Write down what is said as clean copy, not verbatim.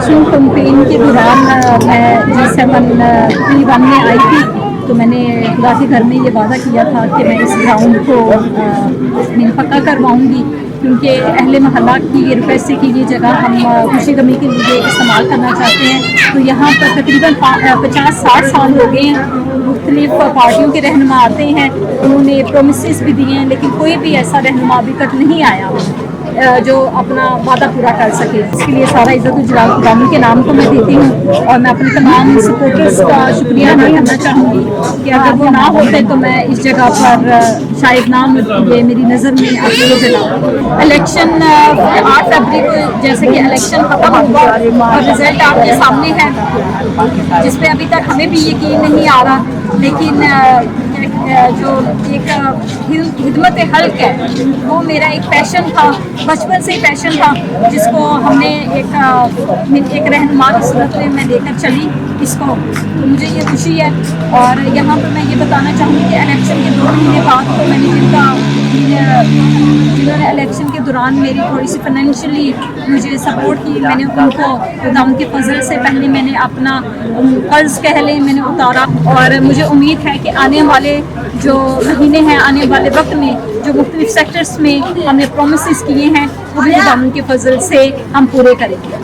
Election campaign के दौरान मैं G7 में आई थी, तो मैंने खुदा के घर में ये वादा किया था कि मैं इस ग्राउंड को मैं पक्का करवाऊंगी, क्योंकि अहले महल्ला की ये रिक्वेस्ट है कि ये जगह हम खुशी गमी के लिए इस्तेमाल करना चाहते हैं। तो यहाँ पर तकरीबन 50-60 साल हो गए हैं, मुख्तलिफ पार्टियों के रहनुमा आते हैं, उन्होंने प्रोमिस भी दिए हैं, लेकिन कोई भी ऐसा रहनुमा अभी तक नहीं आया जो अपना वादा पूरा कर सके। इसके लिए सारा इज़्ज़त जलाल खुदावंद के नाम को मैं देती हूँ, और मैं अपने तमाम सपोर्टर्स का शुक्रिया अदा करना चाहूँगी कि अगर वो ना होते तो मैं इस जगह पर शायद ना ये मेरी नज़र में आगे चला। इलेक्शन 8 फरवरी को जैसे कि इलेक्शन खत्म हुआ और रिजल्ट आपके सामने है, जिस पे अभी तक हमें भी यकीन नहीं आ रहा, लेकिन जो एक खिदमत हल्क है वो मेरा एक पैशन था, बचपन से ही पैशन था, जिसको हमने एक रहनुमा की सूरत में मैं लेकर चली इसको। तो मुझे ये खुशी है। और यहाँ पर मैं ये बताना चाहूँगी कि इलेक्शन के 2 महीने बाद तो मैंने जिन्होंने इलेक्शन के दौरान मेरी थोड़ी सी फाइनेंशियली मुझे सपोर्ट की, मैंने उनको खुदावंद के फजल से पहले मैंने अपना कर्ज कह लें मैंने उतारा, और मुझे उम्मीद है कि आने वाले जो महीने हैं, आने वाले वक्त में जो मुख्तलिफ सेक्टर्स में हमने प्रोमिस किए हैं वो भी खुदावंद के फजल से हम पूरे करेंगे।